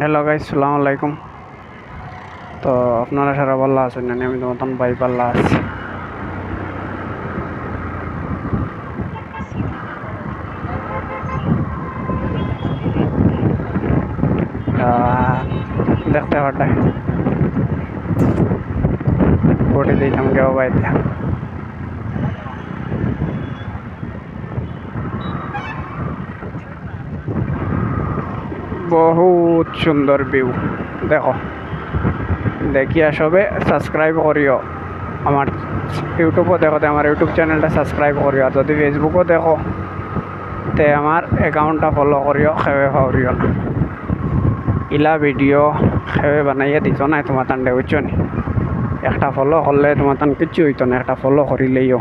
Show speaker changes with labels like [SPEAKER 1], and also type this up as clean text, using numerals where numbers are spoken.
[SPEAKER 1] Hello guys, আসসালামু আলাইকুম। তো আপনারা সারা ভালো আছেন? আমি তো মতন ভাই ভালো আছি। দেখতে পাঠায় বডি দিতাম কেউ বাইতে বহুত সুন্দর ভিউ দেখো। দেখিয়া সবে সাবস্ক্রাইব করিও। আমার ইউটিউবও দেখো, আমার ইউটিউব চ্যানেলটা সাবস্ক্রাইব করিও। আর যদি ফেসবুকও দেখো তে আমার অ্যাকাউন্টটা ফলো করিও, সেবে পাওরিও না। ইলা ভিডিও সেবে বানাইয়া দিত না তোমার তান্ডে, বুঝছো নি? একটা ফলো করলে তোমার তান কিচ্ছু হইতো না, একটা ফলো করিলেইও